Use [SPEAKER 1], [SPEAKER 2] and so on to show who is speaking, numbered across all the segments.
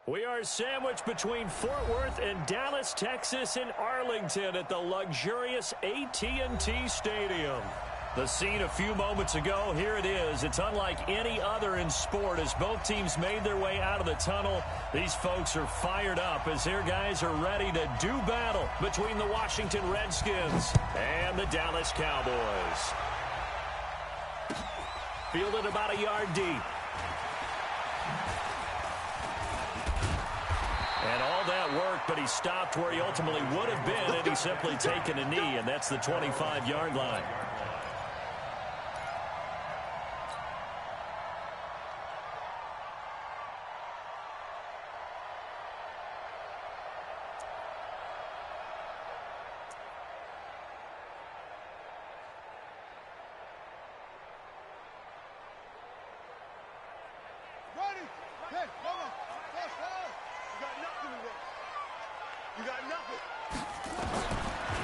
[SPEAKER 1] We are sandwiched between Fort Worth and Dallas, Texas, and Arlington at the luxurious AT&T Stadium. The scene a few moments ago, here it is. It's unlike any other in sport as both teams made their way out of the tunnel. These folks are fired up as their guys are ready to do battle between the Washington Redskins and the Dallas Cowboys. Fielded about a yard deep. And all that work, but he stopped where he ultimately would have been had he simply taken a knee, and that's the 25-yard line.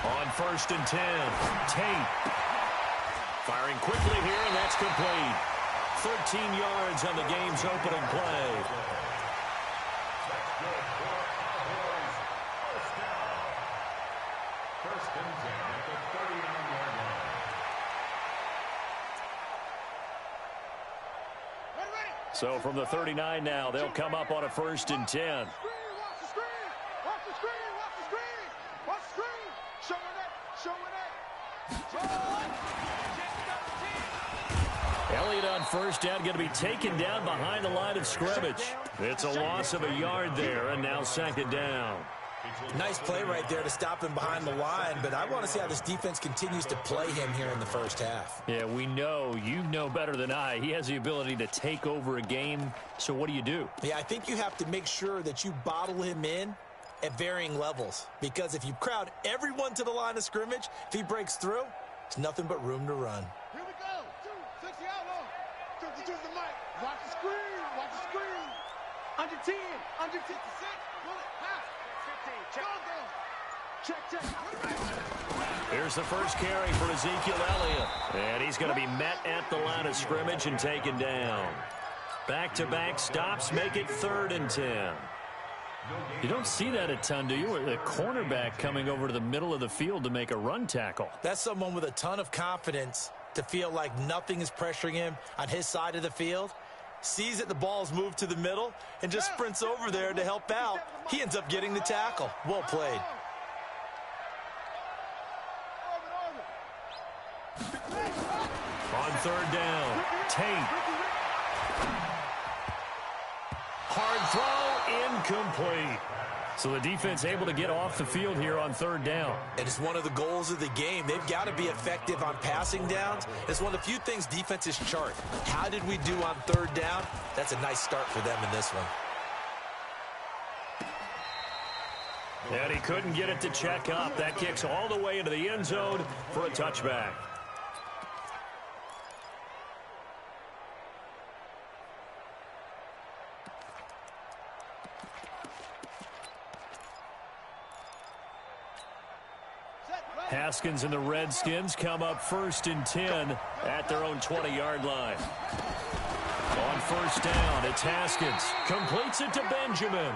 [SPEAKER 1] On 1st and 10, Tate. Firing quickly here, and that's complete. 13 yards on the game's opening play. First and 10 at the 39-yard line. So from the 39 now, they'll come up on a 1st and 10. Elliott on 1st down, going to be taken down behind the line of scrimmage. It's a loss of a yard there, and now 2nd down.
[SPEAKER 2] Nice play right there to stop him behind the line, but I want to see how this defense continues to play him here in the first half.
[SPEAKER 1] Yeah, we know. You know better than I. He has the ability to take over a game, so what do?
[SPEAKER 2] Yeah, I think you have to make sure that you bottle him in at varying levels, because if you crowd everyone to the line of scrimmage, if he breaks through, it's nothing but room to run.
[SPEAKER 3] Here we go. 60 out low. To the mic. Watch the screen. Watch the screen. Under 10. Under 56. Pull it. Pass. 15. Check.
[SPEAKER 1] Here's the first carry for Ezekiel Elliott. And he's going to be met at the line of scrimmage and taken down. Back-to-back stops make it 3rd and 10. You don't see that a ton, do you? A cornerback coming over to the middle of the field to make a run tackle.
[SPEAKER 2] That's someone with a ton of confidence to feel like nothing is pressuring him on his side of the field. Sees that the ball's moved to the middle and just sprints over there to help out. He ends up getting the tackle. Well played.
[SPEAKER 1] On 3rd down, Tate. Hard throw, incomplete. So the defense able to get off the field here on 3rd down.
[SPEAKER 2] And it's one of the goals of the game. They've got to be effective on passing downs. It's one of the few things defenses chart. How did we do on 3rd down? That's a nice start for them in this one.
[SPEAKER 1] And he couldn't get it to check up. That kicks all the way into the end zone for a touchback. Haskins and the Redskins come up 1st and 10 at their own 20-yard line. On 1st down, it's Haskins. Completes it to Benjamin.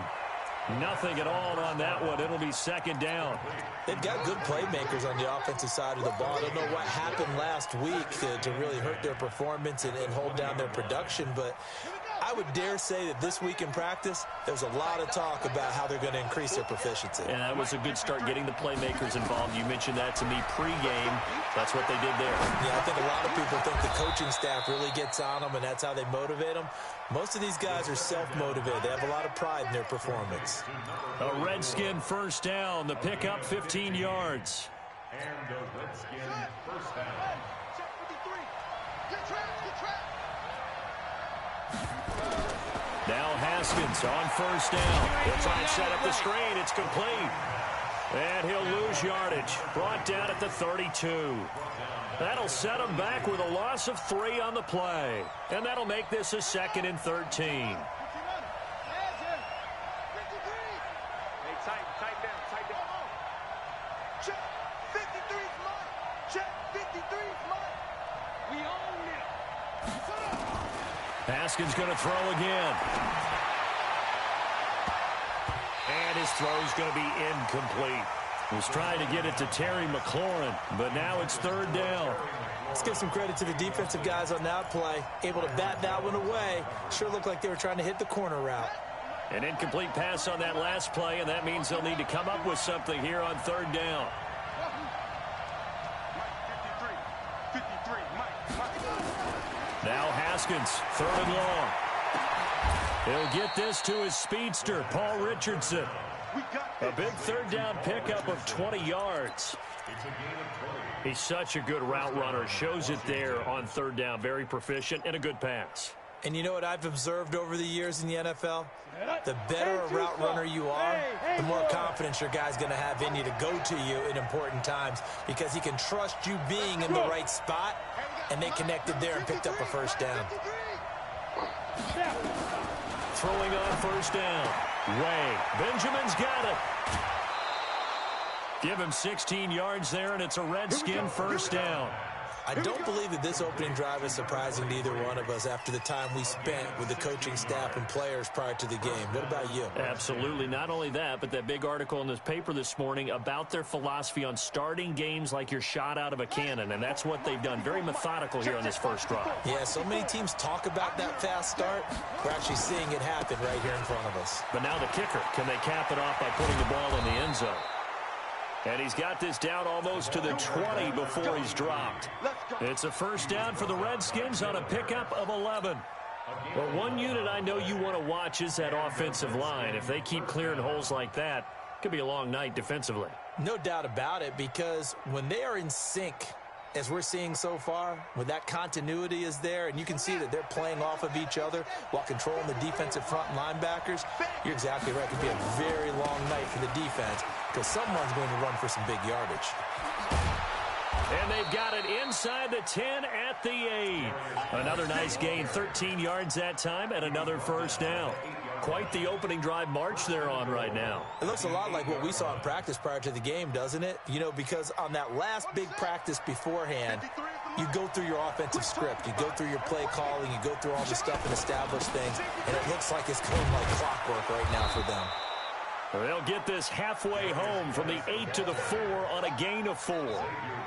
[SPEAKER 1] Nothing at all on that one. It'll be 2nd down.
[SPEAKER 2] They've got good playmakers on the offensive side of the ball. I don't know what happened last week to really hurt their performance and hold down their production, but I would dare say that this week in practice, there's a lot of talk about how they're going to increase their proficiency.
[SPEAKER 1] And that was a good start getting the playmakers involved. You mentioned that to me pregame. That's what they did there.
[SPEAKER 2] Yeah, I think a lot of people think the coaching staff really gets on them, and that's how they motivate them. Most of these guys are self-motivated. They have a lot of pride in their performance.
[SPEAKER 1] A Redskin 1st down. The pickup 15 yards.
[SPEAKER 4] And the Redskin 1st down.
[SPEAKER 3] Check 53. Get trapped.
[SPEAKER 1] Now Haskins on 1st down. He'll try and set up the screen. It's complete. And he'll lose yardage. Brought down at the 32. That'll set him back with a loss of 3 on the play. And that'll make this a 2nd and 13.
[SPEAKER 3] Tight down. Check 53's mine. Check 53's mine. We own it.
[SPEAKER 1] Haskins going to throw again. And his throw's going to be incomplete. Was trying to get it to Terry McLaurin, but now it's third down.
[SPEAKER 2] Let's give some credit to the defensive guys on that play. Able to bat that one away. Sure looked like they were trying to hit the corner route.
[SPEAKER 1] An incomplete pass on that last play, and that means they'll need to come up with something here on third down. Now Haskins, third and long. He'll get this to his speedster, Paul Richardson. A big third down pickup of 20 yards. He's such a good route runner. Shows it there on third down. Very proficient and a good pass.
[SPEAKER 2] And you know what I've observed over the years in the NFL? The better a route runner you are, the more confidence your guy's going to have in you to go to you in important times because he can trust you being in the right spot, and they connected there and picked up a first down.
[SPEAKER 1] Throwing on first down. Way. Benjamin's got it. Give him 16 yards there, and it's a Redskin first down.
[SPEAKER 2] I don't believe that this opening drive is surprising to either one of us after the time we spent with the coaching staff and players prior to the game. What about you?
[SPEAKER 1] Absolutely. Not only that, but that big article in this paper this morning about their philosophy on starting games like you're shot out of a cannon, and that's what they've done. Very methodical here on this first drive.
[SPEAKER 2] Yeah, so many teams talk about that fast start. We're actually seeing it happen right here in front of us.
[SPEAKER 1] But now the kicker. Can they cap it off by putting the ball in the end zone? And he's got this down almost to the 20 before he's dropped. It's a first down for the Redskins on a pickup of 11. Well, one unit I know you want to watch is that offensive line. If they keep clearing holes like that, it could be a long night defensively.
[SPEAKER 2] No doubt about it, because when they are in sync, as we're seeing so far, when that continuity is there, and you can see that they're playing off of each other while controlling the defensive front linebackers, you're exactly right. It could be a very long night for the defense because someone's going to run for some big yardage.
[SPEAKER 1] And they've got it inside the 10 at the 8. Another nice gain, 13 yards that time, and another first down. Quite the opening drive march they're on right now.
[SPEAKER 2] It looks a lot like what we saw in practice prior to the game, doesn't it? You know, because on that last big practice beforehand, you go through your offensive script. You go through your play calling. You go through all the stuff and establish things. And it looks like it's going like clockwork right now for them.
[SPEAKER 1] They'll get this halfway home from the 8 to the 4 on a gain of 4.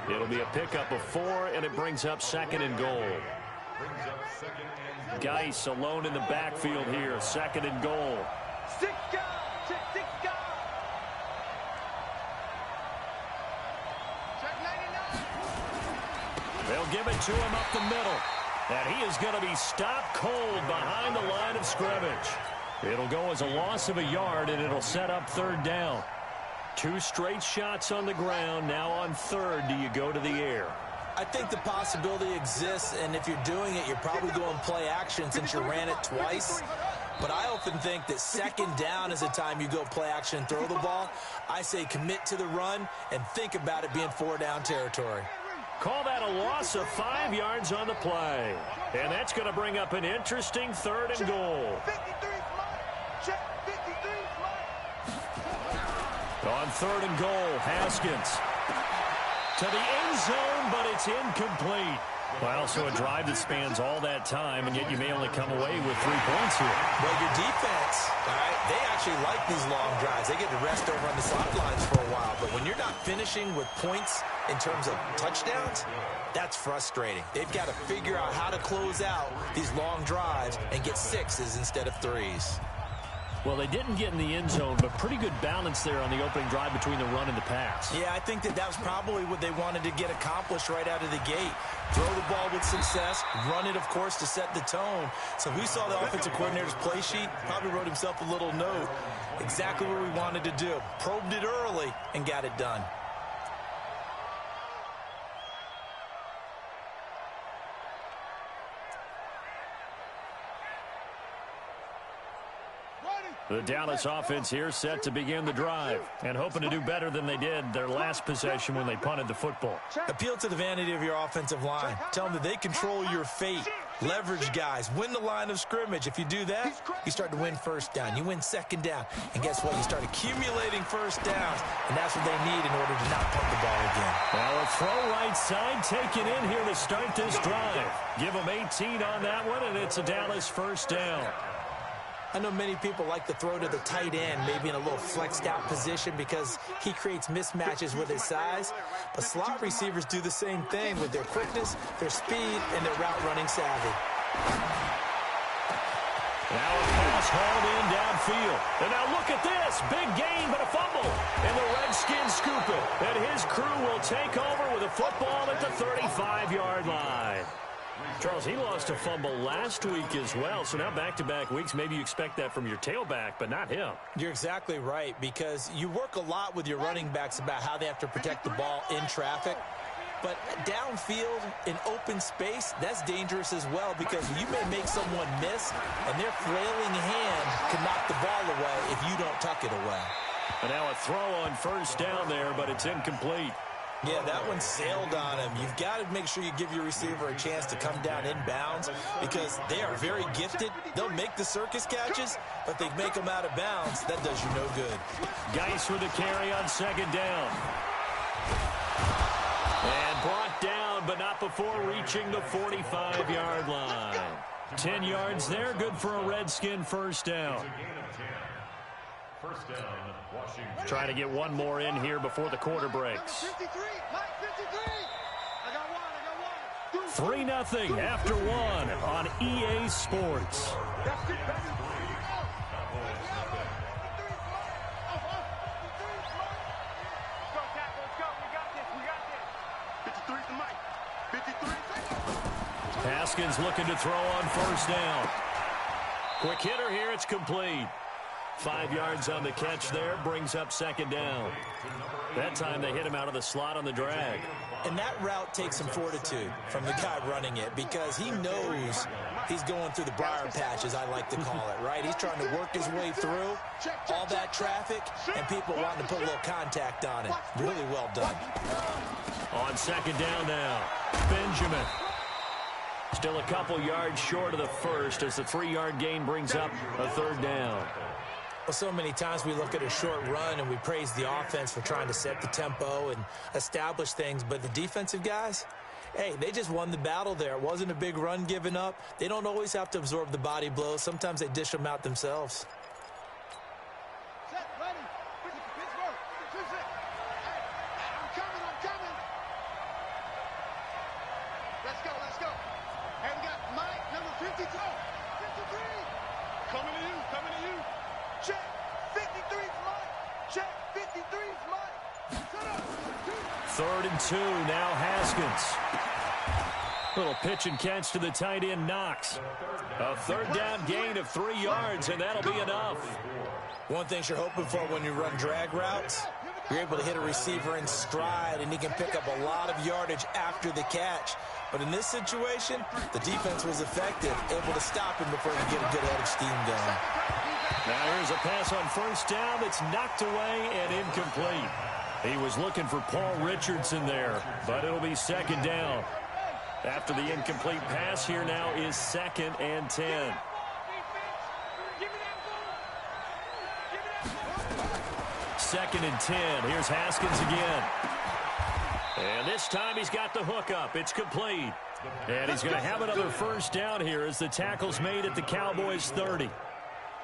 [SPEAKER 1] It'll be a pickup of 4, and it brings up second and goal. Geis alone in the backfield here, second and goal. They'll give it to him up the middle. And he is going to be stopped cold behind the line of scrimmage. It'll go as a loss of a yard, and it'll set up third down. 2 straight shots on the ground. Now on third, do you go to the air?
[SPEAKER 2] I think the possibility exists, and if you're doing it, you're probably going play action since you ran it twice. But I often think that second down is the time you go play action and throw the ball. I say commit to the run and think about it being 4 down territory.
[SPEAKER 1] Call that a loss of 5 yards on the play. And that's going to bring up an interesting third and goal. On third and goal, Haskins to the end zone, but it's incomplete. Well, so a drive that spans all that time, and yet you may only come away with 3 points here.
[SPEAKER 2] Well, your defense, all right, they actually like these long drives. They get to rest over on the sidelines for a while, but when you're not finishing with points in terms of touchdowns, that's frustrating. They've got to figure out how to close out these long drives and get 6s instead of 3s.
[SPEAKER 1] Well, they didn't get in the end zone, but pretty good balance there on the opening drive between the run and the pass.
[SPEAKER 2] Yeah, I think that was probably what they wanted to get accomplished right out of the gate. Throw the ball with success, run it, of course, to set the tone. So we saw the offensive coordinator's play sheet, probably wrote himself a little note. Exactly what we wanted to do. Probed it early and got it done.
[SPEAKER 1] The Dallas offense here set to begin the drive and hoping to do better than they did their last possession when they punted the football.
[SPEAKER 2] Appeal to the vanity of your offensive line. Tell them that they control your fate. Leverage guys. Win the line of scrimmage. If you do that, you start to win first down. You win second down. And guess what? You start accumulating first downs. And that's what they need in order to not punt the ball again.
[SPEAKER 1] Now a throw right side taken in here to start this drive. Give them 18 on that one, and it's a Dallas first down.
[SPEAKER 2] I know many people like to throw to the tight end, maybe in a little flexed out position because he creates mismatches with his size. But slot receivers do the same thing with their quickness, their speed, and their route running savvy.
[SPEAKER 1] Now a pass hauled in downfield. And now look at this. Big gain, but a fumble. And the Redskins scoop it. And his crew will take over with a football at the 35-yard line. Charles, he lost a fumble last week as well, so now back-to-back weeks, maybe you expect that from your tailback, but not him.
[SPEAKER 2] You're exactly right, because you work a lot with your running backs about how they have to protect the ball in traffic. But downfield, in open space, that's dangerous as well, because you may make someone miss, and their flailing hand can knock the ball away if you don't tuck it away.
[SPEAKER 1] And now a throw on first down there, but it's incomplete.
[SPEAKER 2] Yeah, that one sailed on him. You've got to make sure you give your receiver a chance to come down inbounds because they are very gifted. They'll make the circus catches, but they make them out of bounds. That does you no good.
[SPEAKER 1] Geis with a carry on second down. And brought down, but not before reaching the 45-yard line. 10 yards there, good for a Redskin first down.
[SPEAKER 4] First down, Washington.
[SPEAKER 1] Trying to get one more in here before the quarter breaks. 3-0 after one on EA Sports. Haskins looking to throw on first down. Quick hitter here, it's complete. 5 yards on the catch there, brings up second down. That time they hit him out of the slot on the drag.
[SPEAKER 2] And that route takes some fortitude from the guy running it because he knows he's going through the briar patch, as I like to call it, right? He's trying to work his way through all that traffic and people wanting to put a little contact on it. Really well done.
[SPEAKER 1] On second down now, Benjamin. Still a couple yards short of the first as the 3-yard gain brings up a third down.
[SPEAKER 2] Well, so many times we look at a short run and we praise the offense for trying to set the tempo and establish things, but the defensive guys, hey, they just won the battle there. It wasn't a big run given up. They don't always have to absorb the body blows. Sometimes they dish them out themselves.
[SPEAKER 3] Let's go. Hey, we got Mike, number 52. 53. Coming to you. Check. 53's Mike. Check. 53's Mike. Set up.
[SPEAKER 1] 3rd and 2, now Haskins. Little pitch and catch to the tight end, Knox. A third down gain of 3 yards, and that'll be enough.
[SPEAKER 2] One thing you're hoping for when you run drag routes, you're able to hit a receiver in stride, and he can pick up a lot of yardage after the catch. But in this situation, the defense was effective, able to stop him before he could get a good head of steam going.
[SPEAKER 1] Now here's a pass on first down that's knocked away and incomplete. He was looking for Paul Richardson there, but it'll be second down. After the incomplete pass, here now is 2nd and 10. Second and 10. Here's Haskins again. And this time he's got the hook up. It's complete. And he's going to have another first down here as the tackle's made at the Cowboys' 30.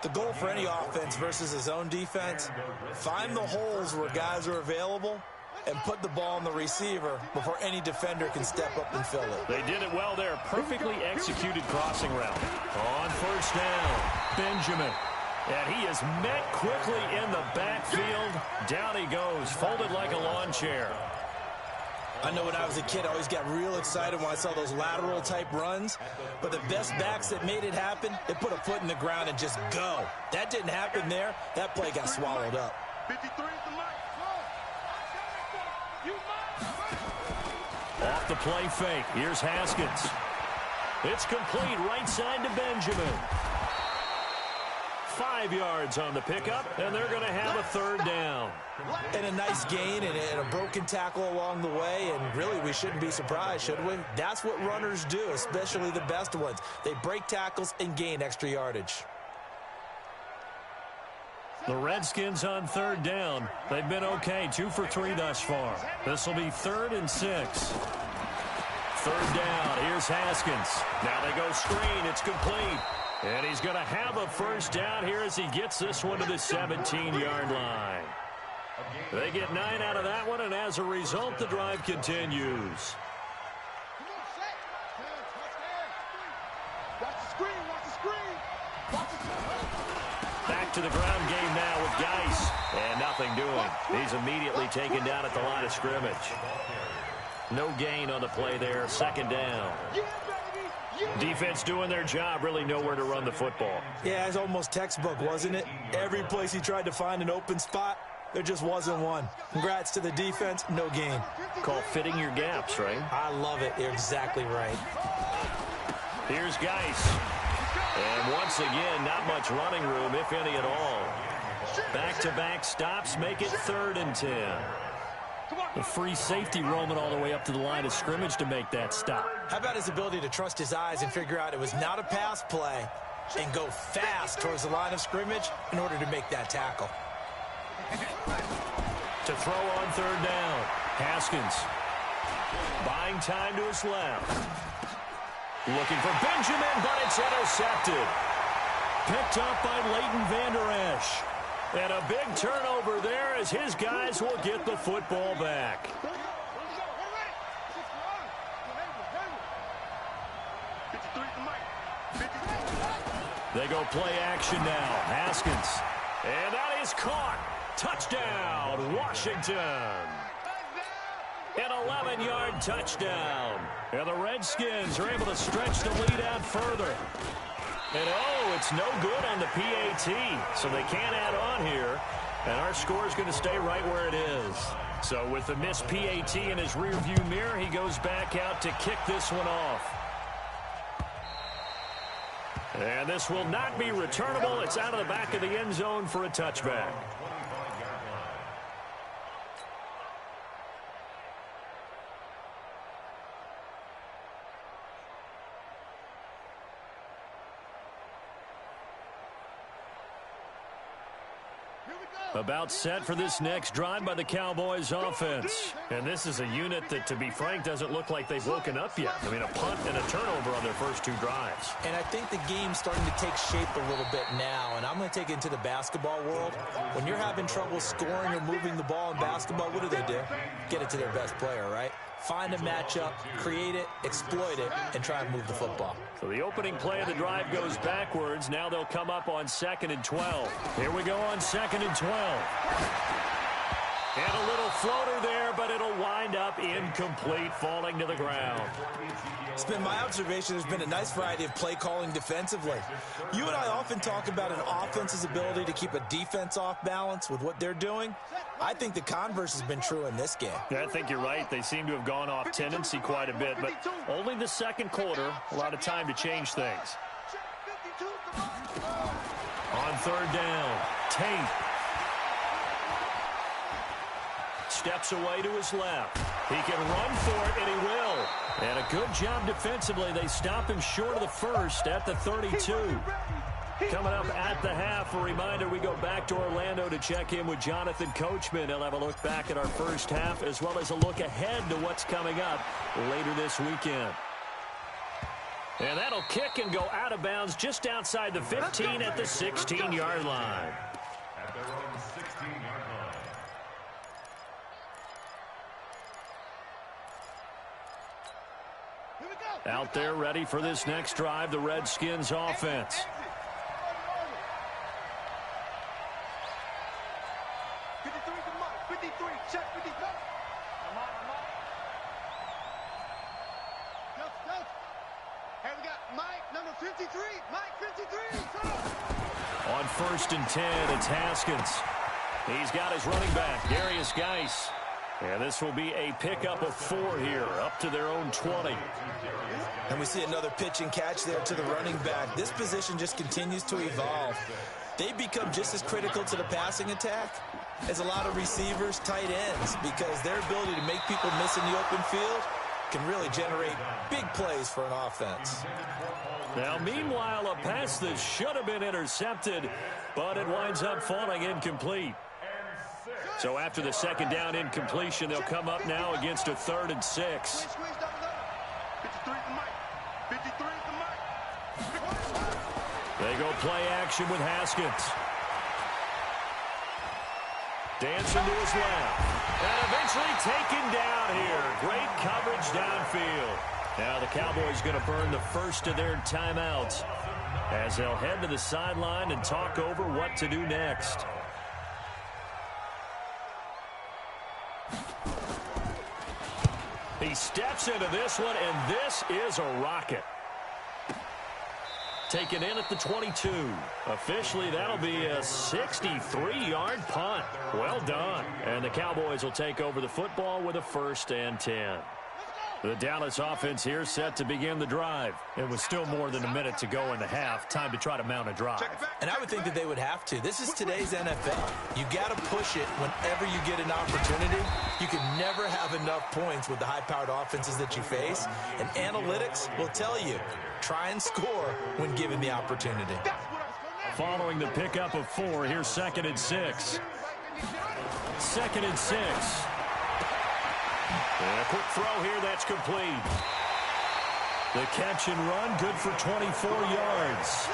[SPEAKER 2] The goal for any offense versus his own defense, find the holes where guys are available and put the ball on the receiver before any defender can step up and fill it.
[SPEAKER 1] They did it well there. Perfectly executed crossing route. On first down, Benjamin. And he is met quickly in the backfield. Down he goes, folded like a lawn chair.
[SPEAKER 2] I know when I was a kid, I always got real excited when I saw those lateral-type runs. But the best backs that made it happen, they put a foot in the ground and just go. That didn't happen there. That play got swallowed up.
[SPEAKER 3] 53 is the mic.
[SPEAKER 1] Off the play fake. Here's Haskins. It's complete right side to Benjamin. 5 yards on the pickup, and they're going to have a third down.
[SPEAKER 2] And a nice gain and a broken tackle along the way, and really we shouldn't be surprised, should we? That's what runners do, especially the best ones. They break tackles and gain extra yardage.
[SPEAKER 1] The Redskins on third down. They've been okay, 2 for 3 thus far. This will be 3rd and 6. Third down, here's Haskins. Now they go screen, it's complete. And he's going to have a first down here as he gets this one to the 17-yard line. They get 9 out of that one, and as a result, the drive continues. Back to the ground game now with Geis. And nothing doing. He's immediately taken down at the line of scrimmage. No gain on the play there. Second down. Defense doing their job. Really nowhere to run the football.
[SPEAKER 2] Yeah, it's almost textbook, wasn't it? Every place he tried to find an open spot, there just wasn't one. Congrats to the defense. No gain.
[SPEAKER 1] Call fitting your gaps, right?
[SPEAKER 2] I love it. You're exactly right.
[SPEAKER 1] Here's Geis. And once again, not much running room, if any at all. Back-to-back stops make it 3rd and 10. The free safety roaming all the way up to the line of scrimmage to make that stop.
[SPEAKER 2] How about his ability to trust his eyes and figure out it was not a pass play and go fast towards the line of scrimmage in order to make that tackle.
[SPEAKER 1] To throw on 3rd down, Haskins. Buying time to his left. Looking for Benjamin, but it's intercepted. Picked up by Leighton Vander Esch. And a big turnover there as his guys will get the football back. They go play action now. Haskins. And that is caught. Touchdown, Washington. An 11-yard touchdown. And the Redskins are able to stretch the lead out further. And, it's no good on the PAT, so they can't add on here. And our score is going to stay right where it is. So with the missed PAT in his rearview mirror, he goes back out to kick this one off. And this will not be returnable. It's out of the back of the end zone for a touchback. About set for this next drive by the Cowboys offense. And this is a unit that, to be frank, doesn't look like they've woken up yet. I mean, a punt and a turnover on their first 2 drives.
[SPEAKER 2] And I think the game's starting to take shape a little bit now. And I'm going to take it into the basketball world. When you're having trouble scoring or moving the ball in basketball, what do? Get it to their best player, right? Find a matchup, create it, exploit it, and try and move the football.
[SPEAKER 1] So the opening play of the drive goes backwards. Now they'll come up on 2nd and 12. Here we go on 2nd and 12. And a little floater there, but it'll wind up incomplete, falling to the ground.
[SPEAKER 2] It's been my observation there's been a nice variety of play calling defensively. You and I often talk about an offense's ability to keep a defense off balance with what they're doing. I think the converse has been true in this game.
[SPEAKER 1] Yeah, I think you're right. They seem to have gone off tendency quite a bit, but only the second quarter, a lot of time to change things. On 3rd down, Tate. Steps away to his left. He can run for it, and he will. And a good job defensively. They stop him short of the first at the 32. Coming up at the half, a reminder, we go back to Orlando to check in with Jonathan Coachman. He'll have a look back at our first half as well as a look ahead to what's coming up later this weekend. And that'll kick and go out of bounds just outside the 15 at the 16-yard line.
[SPEAKER 4] At their own 16-yard line.
[SPEAKER 1] Out there ready for this next drive, the Redskins offense. On 1st and 10, it's Haskins. He's got his running back, Darius Geis. And this will be a pickup of 4 here, up to their own 20.
[SPEAKER 2] And we see another pitch and catch there to the running back. This position just continues to evolve. They become just as critical to the passing attack as a lot of receivers, tight ends, because their ability to make people miss in the open field can really generate big plays for an offense.
[SPEAKER 1] Now, meanwhile, a pass that should have been intercepted, but it winds up falling incomplete. So after the second down incompletion, they'll come up now against a 3rd and 6. They go play action with Haskins. Dancing to his left. And eventually taken down here. Great coverage downfield. Now the Cowboys going to burn the first of their timeouts as they'll head to the sideline and talk over what to do next. He steps into this one, and this is a rocket. Taken in at the 22. Officially, that'll be a 63-yard punt. Well done. And the Cowboys will take over the football with a 1st and 10. The Dallas offense here set to begin the drive. It was still more than a minute to go in the half. Time to try to mount a drive.
[SPEAKER 2] And I would think that they would have to. This is today's NFL. You got to push it whenever you get an opportunity. You can never have enough points with the high-powered offenses that you face. And analytics will tell you, try and score when given the opportunity.
[SPEAKER 1] Following the pickup of 4, here's 2nd and 6. 2nd and 6. And a quick throw here, that's complete. The catch and run, good for 24 yards.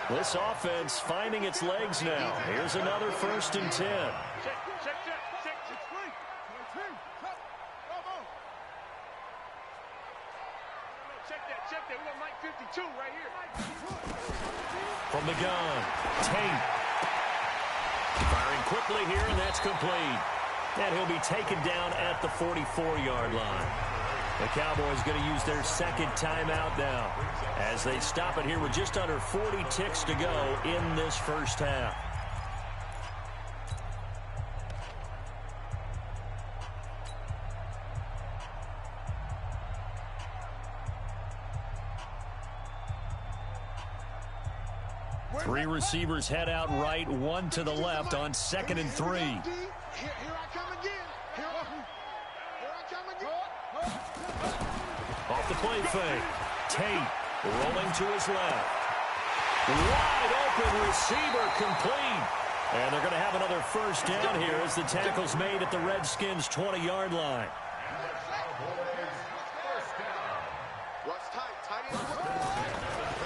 [SPEAKER 1] This offense finding its legs now. Here's another 1st and 10. From the gun, Tate. Firing quickly here, and that's complete. And he'll be taken down at the 44-yard line. The Cowboys going to use their 2nd timeout now as they stop it here with just under 40 ticks to go in this first half. Three receivers head out right, 1 to the left on 2nd and 3.
[SPEAKER 3] Here I come again. Here I come again.
[SPEAKER 1] Off the play fake. Tate rolling to his left. Wide open receiver complete. And they're going to have another 1st down here as the tackle's made at the Redskins' 20-yard line.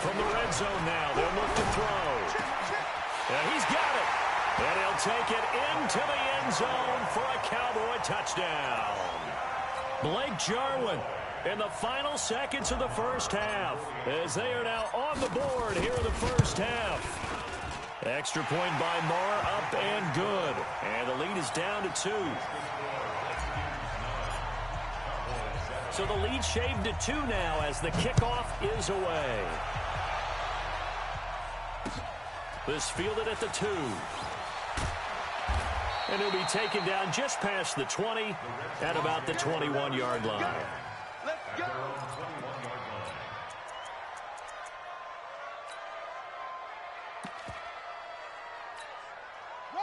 [SPEAKER 1] From the red zone now, they'll look to throw. And he's got it. And he'll take it into the end zone for a Cowboy touchdown. Blake Jarwin in the final seconds of the first half as they are now on the board here in the first half. Extra point by Marr, up and good. And the lead is down to 2. So the lead shaved to 2 now as the kickoff is away. This fielded at the 2. And he'll be taken down just past the 20 at about the 21-yard line.
[SPEAKER 3] Let's go.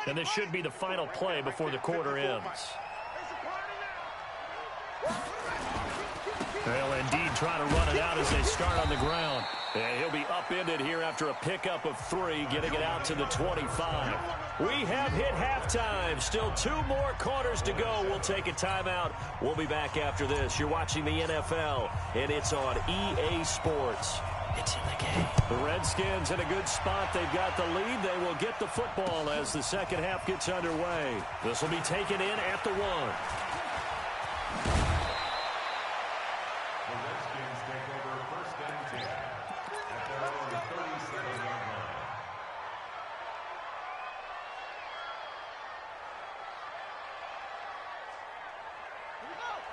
[SPEAKER 1] And this should be the final play before the quarter ends. They'll indeed try to run it out as they start on the ground. And he'll be upended here after a pickup of 3, getting it out to the 25. We have hit halftime. Still 2 more quarters to go. We'll take a timeout. We'll be back after this. You're watching the NFL, and it's on EA Sports. It's in the game. The Redskins in a good spot. They've got the lead. They will get the football as the second half gets underway. This will be taken in at the 1.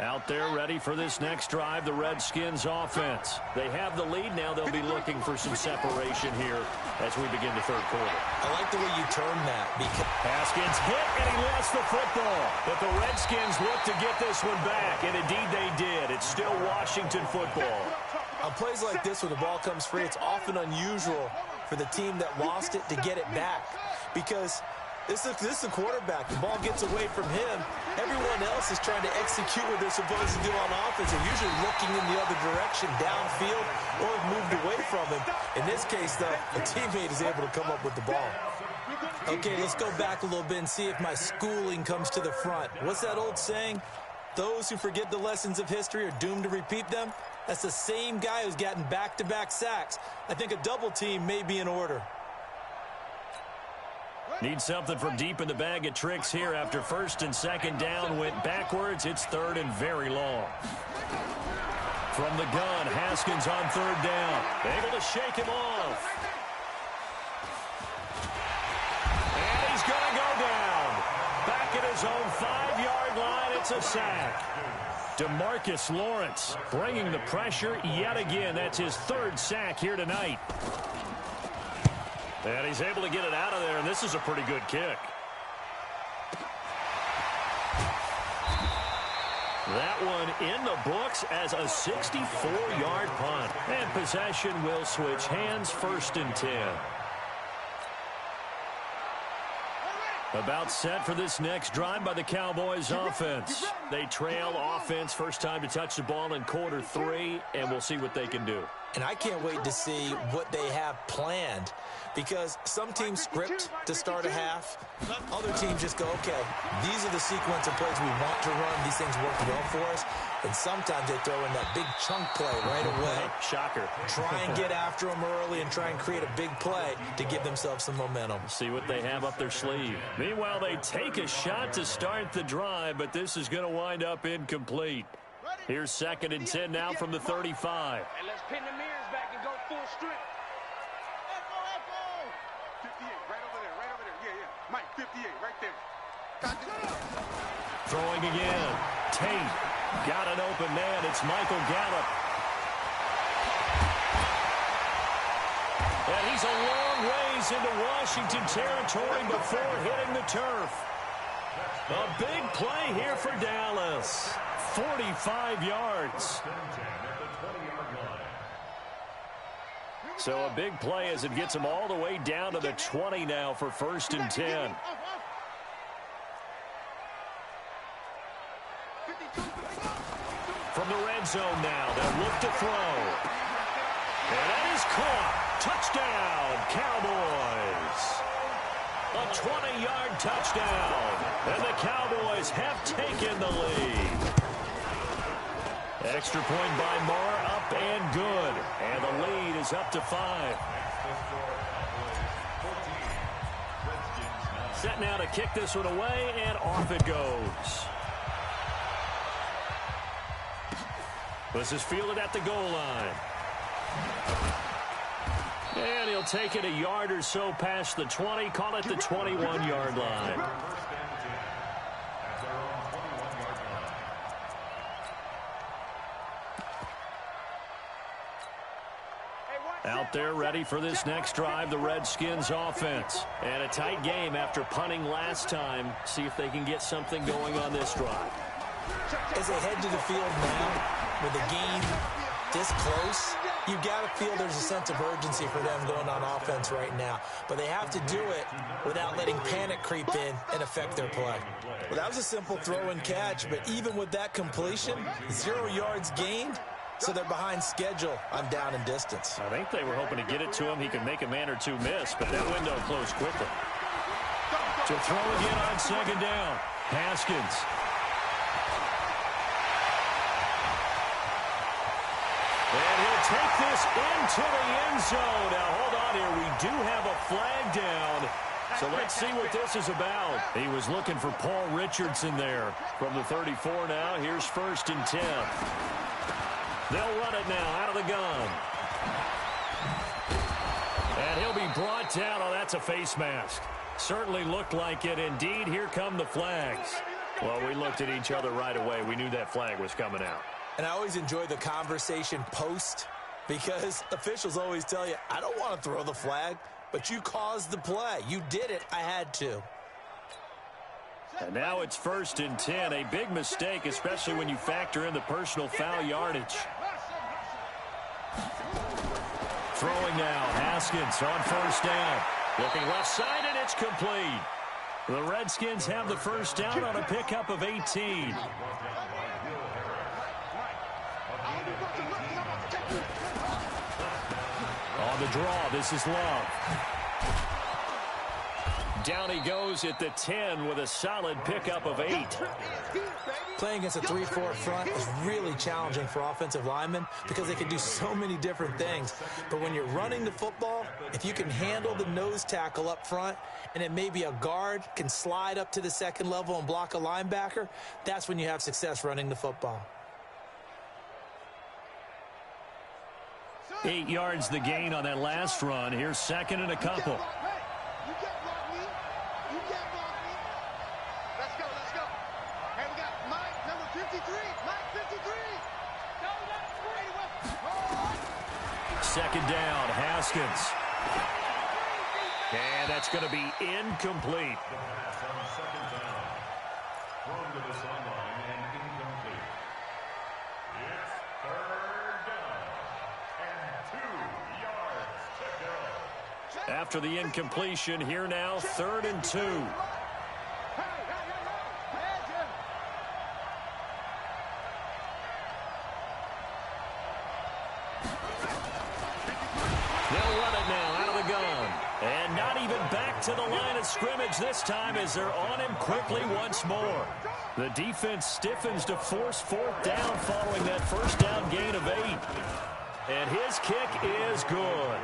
[SPEAKER 1] Out there ready for this next drive, the Redskins offense. They have the lead now. They'll be looking for some separation here as we begin the third quarter.
[SPEAKER 2] I like the way you term that. Because
[SPEAKER 1] Haskins hit, and he lost the football. But the Redskins look to get this one back, and indeed they did. It's still Washington football.
[SPEAKER 2] on plays like this, when the ball comes free, it's often unusual for the team that lost it to get it back, because this is the quarterback. The ball gets away from him. Everyone else is trying to execute what they're supposed to do on offense. They're usually looking in the other direction, downfield, or have moved away from him. In this case, though, a teammate is able to come up with the ball. Okay, let's go back a little bit and see if my schooling comes to the front. What's that old saying? those who forget the lessons of history are doomed to repeat them. That's the same guy who's gotten back-to-back sacks. I think a double team may be in order.
[SPEAKER 1] Need something from deep in the bag of tricks here after first and second down went backwards. It's third and very long. From the gun, Haskins on third down. Able to shake him off. And he's going to go down. Back at his own 5-yard line, it's a sack. DeMarcus Lawrence bringing the pressure yet again. That's his third sack here tonight. And he's able to get it out of there, and this is a pretty good kick. That one in the books as a 64-yard punt. And possession will switch hands, first and 10. About set for this next drive by the Cowboys offense. They trail offense, first time to touch the ball in quarter 3, and we'll see what they can do.
[SPEAKER 2] And I can't wait to see what they have planned, because some teams script to start a half. Other teams just go, okay, these are the sequence of plays we want to run. These things work well for us. And sometimes they throw in that big chunk play right away.
[SPEAKER 1] Shocker.
[SPEAKER 2] Try and get after them early and try and create a big play to give themselves some momentum.
[SPEAKER 1] See what they have up their sleeve. Meanwhile, they take a shot to start the drive, but this is going to wind up incomplete. Here's second and 10 now from the 35.
[SPEAKER 3] And let's pin the mirrors back and go full strength. Echo! 58, right over there. Yeah. Mike, 58, right there.
[SPEAKER 1] Throwing again. Tate got an open man. It's Michael Gallup. And he's a long ways into Washington territory before hitting the turf. A big play here for Dallas. 45 yards. So a big play as it gets him all the way down to the 20 now for first and 10. From the red zone now, they'll look to throw. And that is caught. Touchdown, Cowboys. A 20-yard touchdown. And the Cowboys have taken the lead. Extra point by Marr, up and good. And the lead is up to 5. Set now to kick this one away, and off it goes. This is fielded at the goal line. And he'll take it a yard or so past the 20, call it the 21-yard line. Out there ready for this next drive, the Redskins offense. And a tight game after punting last time. See if they can get something going on this drive.
[SPEAKER 2] As they head to the field now, with the game this close, you've got to feel there's a sense of urgency for them going on offense right now. But they have to do it without letting panic creep in and affect their play. Well, that was a simple throw and catch, but even with that completion, 0 yards gained, so they're behind schedule on down and distance.
[SPEAKER 1] I think they were hoping to get it to him. He could make a man or two miss, but that window closed quickly. To throw again on second down. Haskins. And he'll take this into the end zone. Now, hold on here. We do have a flag down. So let's see what this is about. He was looking for Paul Richardson there. From the 34 now, here's first and 10. They'll run it now out of the gun. And he'll be brought down. Oh, that's a face mask. Certainly looked like it. Indeed, here come the flags. Well, we looked at each other right away. We knew that flag was coming out.
[SPEAKER 2] And I always enjoy the conversation post, because officials always tell you, I don't want to throw the flag, but you caused the play. You did it. I had to.
[SPEAKER 1] And now it's first and 10. A big mistake, especially when you factor in the personal foul yardage. Throwing now. Haskins on first down. Looking left side, and it's complete. The Redskins have the first down on a pickup of 18. On the draw, this is Love. Down he goes at the 10 with a solid pickup of 8.
[SPEAKER 2] Playing against a 3-4 front is really challenging for offensive linemen because they can do so many different things. But when you're running the football, if you can handle the nose tackle up front and then maybe a guard can slide up to the second level and block a linebacker, that's when you have success running the football.
[SPEAKER 1] 8 yards the gain on that last run. Here's second and a couple.
[SPEAKER 3] You can't block me. You can't block me. Let's go, let's go. Hey, we got Mike, number 53. Mike, 53. No, that's great.
[SPEAKER 1] Second down, Haskins. And that's going to be incomplete.
[SPEAKER 4] Pass on second down. Thrown to the sideline and incomplete. It's third down. And 2 yards to go.
[SPEAKER 1] After the incompletion, here now, 3rd and 2. They'll run it now out of the gun. And not even back to the line of scrimmage this time as they're on him quickly once more. The defense stiffens to force 4th down following that first down gain of 8. And his kick is good.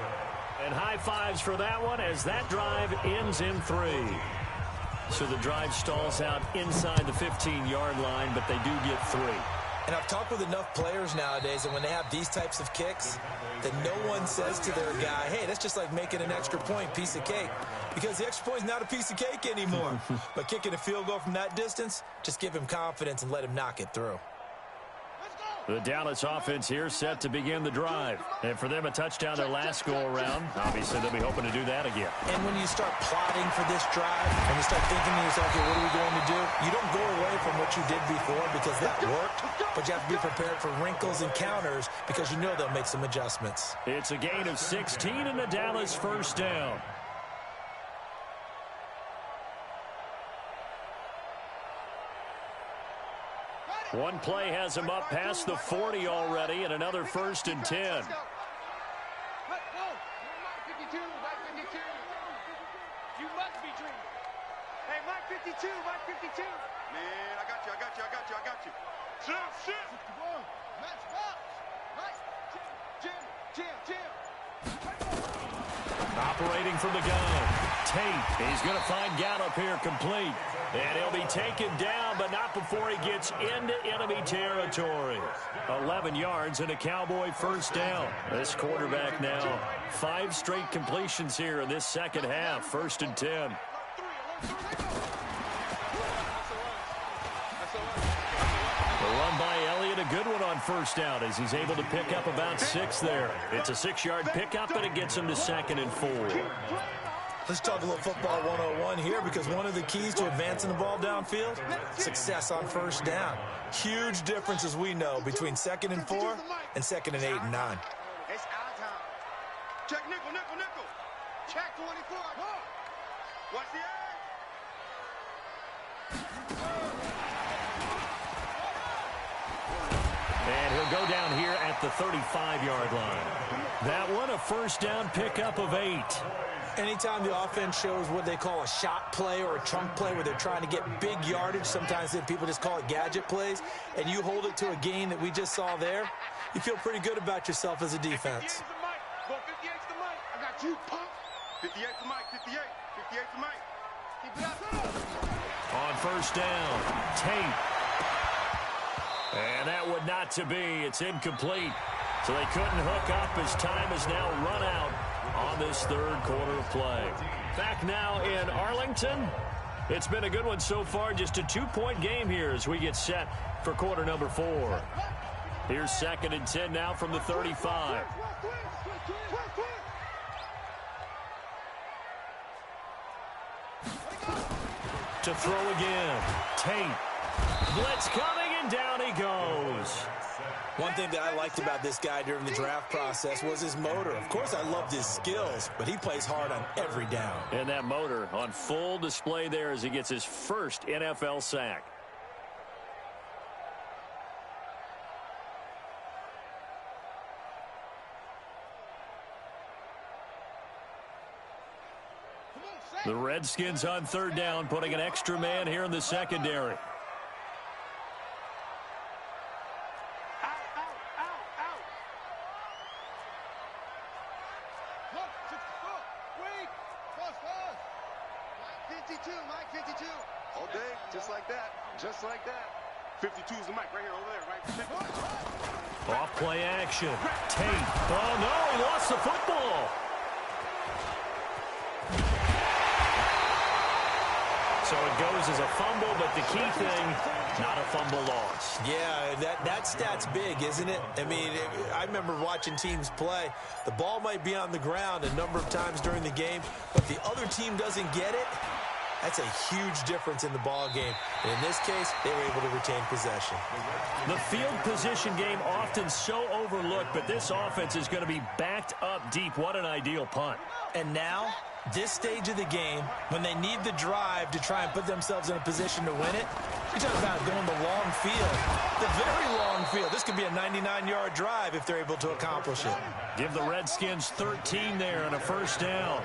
[SPEAKER 1] And high fives for that one as that drive ends in 3. So the drive stalls out inside the 15-yard line, but they do get 3.
[SPEAKER 2] And I've talked with enough players nowadays that when they have these types of kicks, that no one says to their guy, hey, that's just like making an extra point, piece of cake. Because the extra point is not a piece of cake anymore. But kicking a field goal from that distance, just give him confidence and let him knock it through.
[SPEAKER 1] The Dallas offense here set to begin the drive. And for them, a touchdown their last go-around. Obviously, they'll be hoping to do that again.
[SPEAKER 2] And when you start plotting for this drive and you start thinking to yourself, okay, what are we going to do? You don't go away from what you did before because that worked, but you have to be prepared for wrinkles and counters because you know they'll make some adjustments.
[SPEAKER 1] It's a gain of 16 and a Dallas first down. One play has him up past the 40 already, and another 1st and 10.
[SPEAKER 3] Mike 52, Mike 52. You must be dreaming. Hey, Mike 52, Mike 52. Man, I got you. Shift. Match box. Mike, Jim.
[SPEAKER 1] Operating from the gun. Tate, he's going to find Gallup here complete. And he'll be taken down, but not before he gets into enemy territory. 11 yards and a Cowboy first down. This quarterback now, 5 straight completions here in this second half. 1st and 10. The run by Elliott, a good one on first down as he's able to pick up about 6 there. It's a 6-yard pickup, and it gets him to 2nd and 4.
[SPEAKER 2] Let's talk a little football 101 here because one of the keys to advancing the ball downfield, success on first down. Huge difference, as we know, between 2nd and 4 and 2nd and 8 and 9.
[SPEAKER 3] It's our time. Check nickel. Check 24. Watch the edge.
[SPEAKER 1] And he'll go down here at the 35-yard line. That one, a first down pickup of 8.
[SPEAKER 2] Anytime the offense shows what they call a shot play or a chunk play where they're trying to get big yardage, sometimes people just call it gadget plays, and you hold it to a gain that we just saw there, you feel pretty good about yourself as a defense.
[SPEAKER 3] 58's the Mike. I got you, punk. 58 to Mike. 58 to Mike. Keep it up.
[SPEAKER 1] On first down, Tate. And that would not to be. It's incomplete. So they couldn't hook up as time has now run out on this 3rd quarter of play. Back now in Arlington. It's been a good one so far. Just a 2-point game here as we get set for quarter number 4. Here's 2nd and 10 now from the 35. To throw again. Tate. Blitz coming, and down he goes.
[SPEAKER 2] One thing that I liked about this guy during the draft process was his motor. Of course, I loved his skills, but he plays hard on every down.
[SPEAKER 1] And that motor on full display there as he gets his first NFL sack. The Redskins on third down, putting an extra man here in the secondary.
[SPEAKER 3] All day, just like that. Just like that. 52 is the mic right here, over there, right?
[SPEAKER 1] Off play action. Tate. Oh, no, he lost the football. So it goes as a fumble, but the key thing, not a fumble loss.
[SPEAKER 2] Yeah, that stat's big, isn't it? I mean, I remember watching teams play. The ball might be on the ground a number of times during the game, but the other team doesn't get it. That's a huge difference in the ball game. And in this case, they were able to retain possession.
[SPEAKER 1] The field position game often so overlooked, but this offense is going to be backed up deep. What an ideal punt.
[SPEAKER 2] And now, this stage of the game, when they need the drive to try and put themselves in a position to win it, you're talking about going the long field, the very long field. This could be a 99-yard drive if they're able to accomplish it.
[SPEAKER 1] Give the Redskins 13 there on a first down.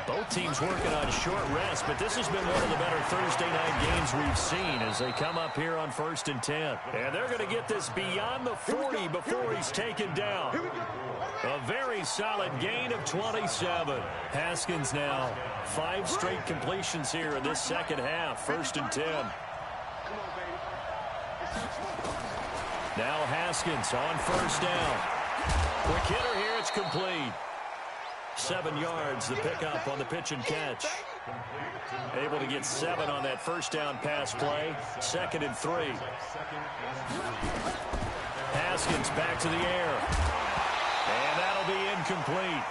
[SPEAKER 1] Both teams working on short rest, but this has been one of the better Thursday night games we've seen as they come up here on 1st and 10. And they're going to get this beyond the 40 before he's taken down. A very solid gain of 27. Haskins now 5 straight completions here in this second half. 1st and 10. Now Haskins on first down. Quick hitter here, it's complete. 7 yards, the pickup on the pitch and catch. Able to get 7 on that first down pass play. 2nd and 3. Haskins back to the air. And that'll be incomplete.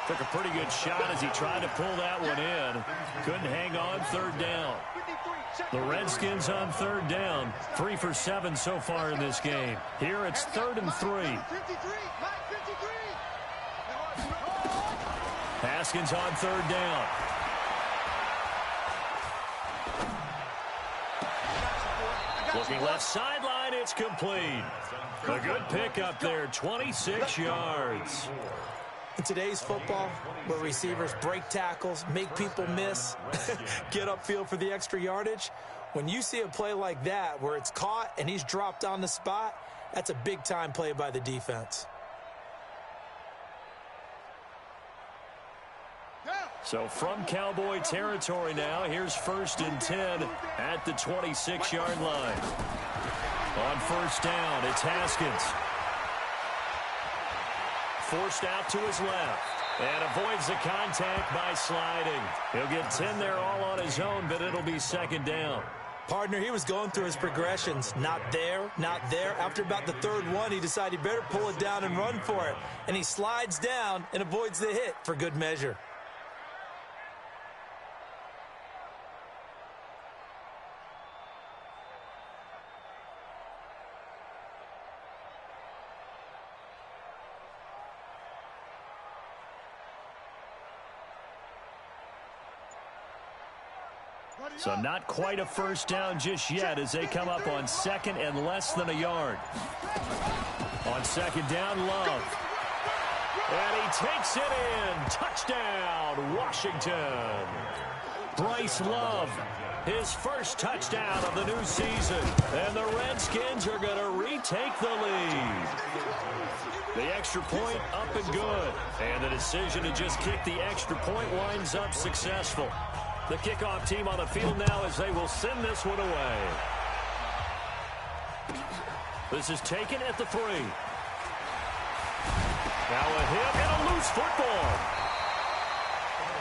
[SPEAKER 1] Took a pretty good shot as he tried to pull that one in. Couldn't hang on 3rd down. The Redskins on 3rd down. 3 for 7 so far in this game. Here it's 3rd and 3. Haskins on 3rd down. Looking left sideline, it's complete. A good pickup there, 26 yards.
[SPEAKER 2] In today's football, where receivers break tackles, make people miss, get upfield for the extra yardage, when you see a play like that where it's caught and he's dropped on the spot, that's a big-time play by the defense.
[SPEAKER 1] So from Cowboy territory now, here's 1st and 10 at the 26-yard line. On first down, it's Haskins. Forced out to his left and avoids the contact by sliding. He'll get 10 there all on his own, but it'll be 2nd down.
[SPEAKER 2] Partner, he was going through his progressions. Not there, not there. After about the 3rd one, he decided he better pull it down and run for it. And he slides down and avoids the hit for good measure.
[SPEAKER 1] So not quite a first down just yet as they come up on 2nd and less than a yard. On 2nd down, Love. And he takes it in. Touchdown, Washington. Bryce Love, his first touchdown of the new season. And the Redskins are going to retake the lead. The extra point up and good. And the decision to just kick the extra point winds up successful. The kickoff team on the field now as they will send this one away. This is taken at the 3. Now a hit and a loose football.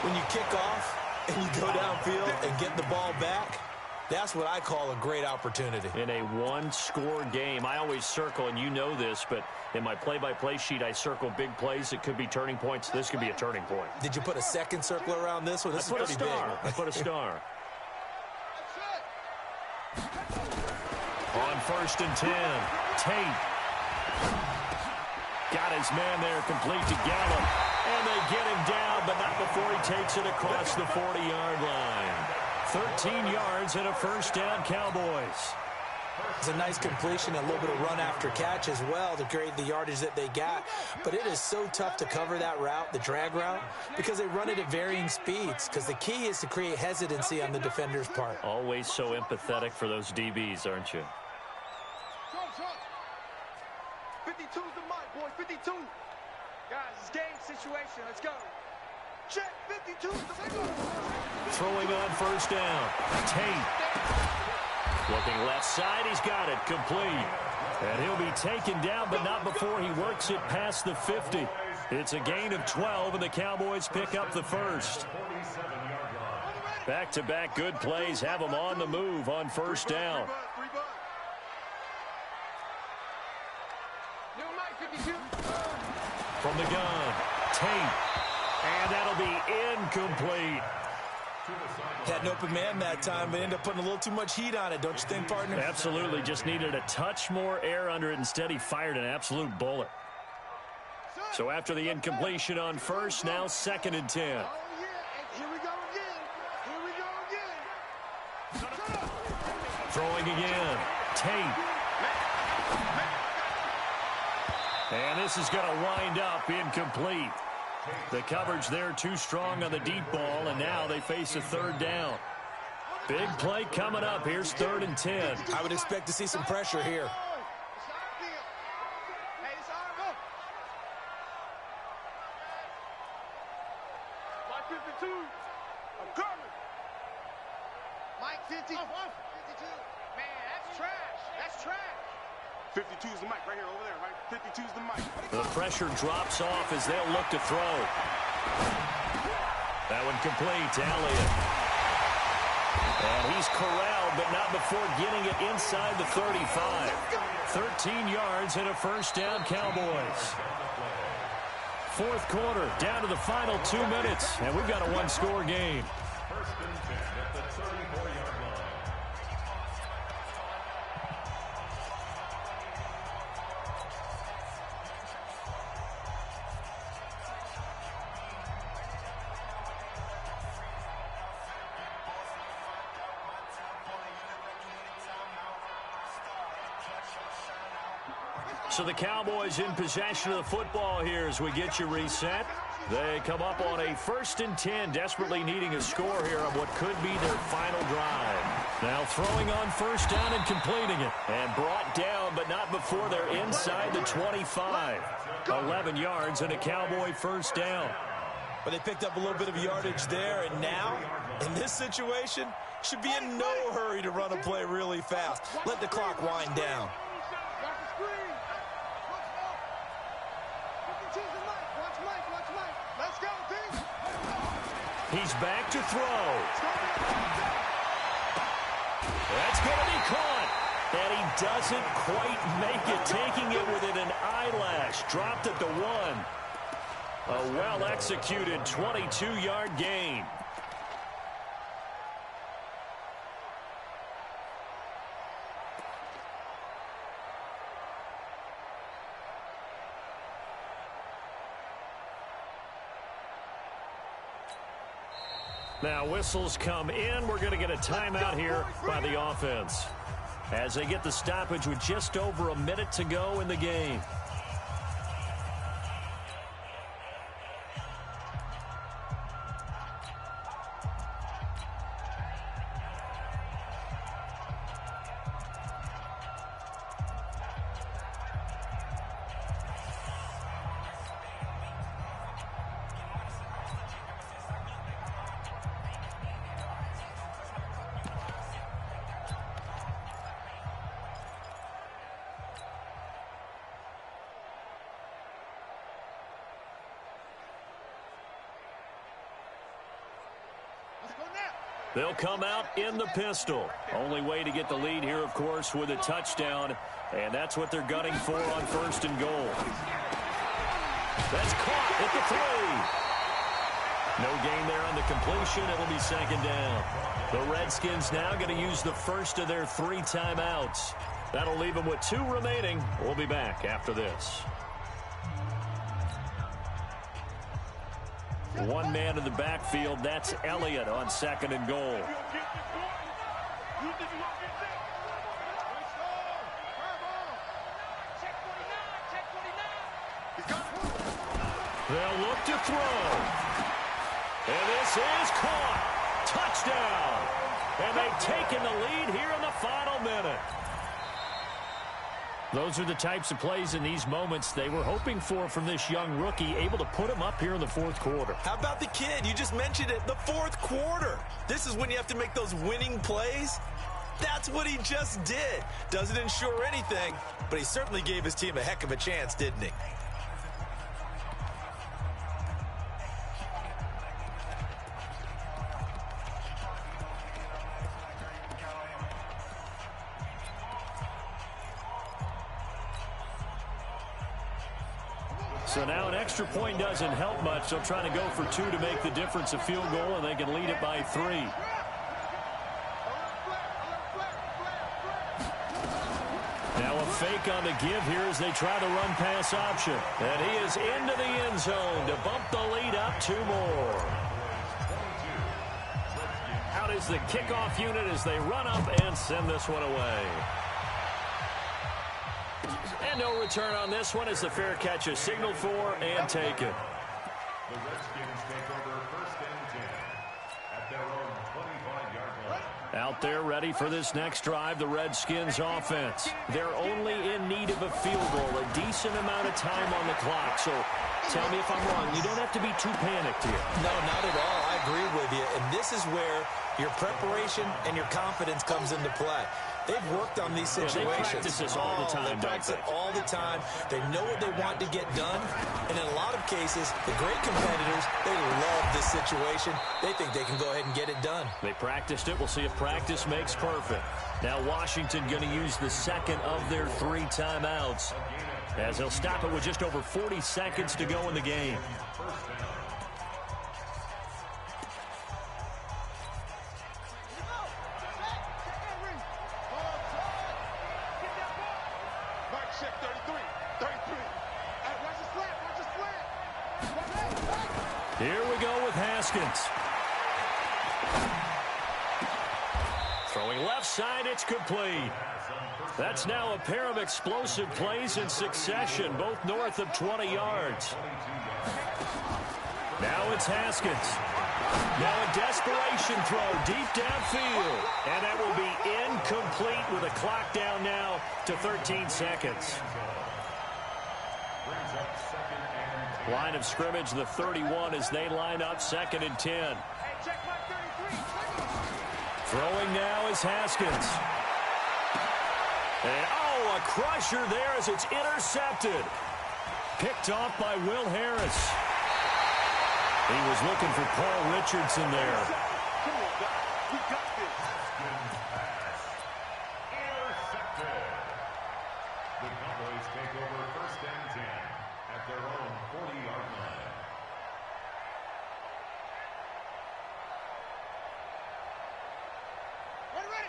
[SPEAKER 2] When you kick off and you go downfield and get the ball back, that's what I call a great opportunity.
[SPEAKER 1] In a one-score game, I always circle, and you know this, but in my play-by-play sheet, I circle big plays that could be turning points. This could be a turning point.
[SPEAKER 2] Did you put a second circle around this one? This is pretty big.
[SPEAKER 1] I put a star. On 1st and 10, Tate. Got his man there complete to Gallup. And they get him down, but not before he takes it across the 40-yard line. 13 yards and a first down, Cowboys.
[SPEAKER 2] It's a nice completion, a little bit of run after catch as well to create the yardage that they got. But it is so tough to cover that route, the drag route, because they run it at varying speeds. Because the key is to create hesitancy on the defender's part.
[SPEAKER 1] Always so empathetic for those DBs, aren't you?
[SPEAKER 3] 52's the mic, boy. 52. Guys, it's game situation. Let's go. Check. 52's the mic.
[SPEAKER 1] Throwing on first down. Tate. Looking left side, he's got it, complete. And he'll be taken down, but not before he works it past the 50. It's a gain of 12, and the Cowboys pick up the first. Back-to-back good plays have them on the move on first down. From the gun, Tate. And that'll be incomplete.
[SPEAKER 2] Had an open man that time, but ended up putting a little too much heat on it, don't you think, partner?
[SPEAKER 1] Absolutely. Just needed a touch more air under it. Instead, he fired an absolute bullet. So after the incompletion on first, now 2nd and 10.
[SPEAKER 3] Oh, yeah. Here we go again. Here we go again.
[SPEAKER 1] Throwing again. Tate. And this is going to wind up incomplete. The coverage there too strong on the deep ball, and now they face a 3rd down. Big play coming up. Here's 3rd and 10.
[SPEAKER 2] I would expect to see some pressure here.
[SPEAKER 3] Mike 52. I'm coming. Mike 52. Man, that's trash. That's trash. 52's the mic right here, over there, right? 52's the mic.
[SPEAKER 1] The pressure drops off as they'll look to throw. That one complete to Elliott. And he's corralled, but not before getting it inside the 35. 13 yards and a first down, Cowboys. 4th quarter, down to the final 2 minutes, and we've got a one-score game.
[SPEAKER 4] First and 10 at the 34-yard line.
[SPEAKER 1] So the Cowboys in possession of the football here as we get you reset. They come up on a 1st and 10, desperately needing a score here on what could be their final drive. Now throwing on first down and completing it. And brought down, but not before they're inside the 25. 11 yards and a Cowboy first down.
[SPEAKER 2] But they picked up a little bit of yardage there, and now, in this situation, should be in no hurry to run a play really fast. Let the clock wind down.
[SPEAKER 1] He's back to throw. That's going to be caught. And he doesn't quite make it, taking it within an eyelash. Dropped at the 1. A well-executed 22-yard gain. Now whistles come in. We're going to get a timeout here by the offense as they get the stoppage with just over a minute to go in the game. They'll come out in the pistol. Only way to get the lead here, of course, with a touchdown. And that's what they're gunning for on 1st and goal. That's caught at the 3. No gain there on the completion. It'll be 2nd down. The Redskins now going to use the first of their 3 timeouts. That'll leave them with 2 remaining. We'll be back after this. One man in the backfield. That's Elliott on 2nd and goal. They'll look to throw. And this is caught. Touchdown. And they've taken the lead here in the final minute. Those are the types of plays in these moments they were hoping for from this young rookie, able to put him up here in the fourth quarter.
[SPEAKER 2] How about the kid? You just mentioned it, the fourth quarter. This is when you have to make those winning plays. That's what he just did. Doesn't ensure anything, but he certainly gave his team a heck of a chance, didn't he?
[SPEAKER 1] So now an extra point doesn't help much. They'll try to go for 2 to make the difference a field goal, and they can lead it by 3. Now a fake on the give here as they try the run-pass option. And he is into the end zone to bump the lead up 2 more. Out is the kickoff unit as they run up and send this one away. And no return on this one as the fair catch is signaled for and taken.
[SPEAKER 4] The Redskins take over 1st and 10 at their own 25-yard line.
[SPEAKER 1] Out there ready for this next drive, the Redskins offense. They're only in need of a field goal, a decent amount of time on the clock. So tell me if I'm wrong. You don't have to be too panicked here.
[SPEAKER 2] No, not at all. I agree with you. And this is where your preparation and your confidence comes into play. They've worked on these situations.
[SPEAKER 1] Yeah, they practice this all the time.
[SPEAKER 2] They practice it all the time. They know what they want to get done. And in a lot of cases, the great competitors, they love this situation. They think they can go ahead and get it done.
[SPEAKER 1] They practiced it. We'll see if practice makes perfect. Now Washington going to use the second of their 3 timeouts as they'll stop it with just over 40 seconds to go in the game. Here we go with Haskins. Throwing left side, it's complete. That's now a pair of explosive plays in succession, both north of 20 yards. Now it's Haskins. Now a desperation throw deep downfield. And that will be incomplete with a clock down now to 13 seconds. Line of scrimmage, the 31, as they line up 2nd and 10. Throwing now is Haskins. And, oh, a crusher there as it's intercepted. Picked off by Will Harris. He was looking for Paul Richardson there.
[SPEAKER 3] Come on, guys. We got this.
[SPEAKER 4] Intercepted. The Cowboys take over 1st and 10 at their own 40-yard line.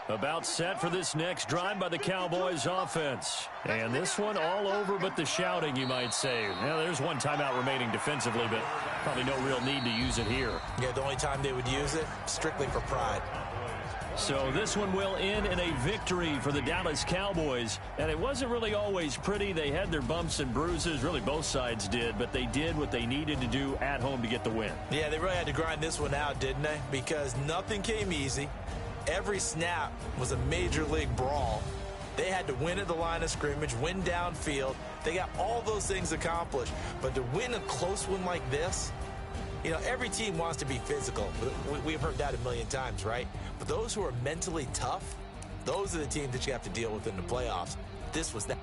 [SPEAKER 1] About set for this next drive by the Cowboys offense. And this one all over but the shouting, you might say. Now, there's one timeout remaining defensively, but probably no real need to use it here.
[SPEAKER 2] Yeah, the only time they would use it, strictly for pride.
[SPEAKER 1] So this one will end in a victory for the Dallas Cowboys. And it wasn't really always pretty. They had their bumps and bruises. Really, both sides did. But they did what they needed to do at home to get the win.
[SPEAKER 2] Yeah, they really had to grind this one out, didn't they? Because nothing came easy. Every snap was a major league brawl. They had to win at the line of scrimmage, win downfield. They got all those things accomplished. But to win a close one like this, you know, every team wants to be physical. We've heard that a million times, right? But those who are mentally tough, those are the teams that you have to deal with in the playoffs. This was that.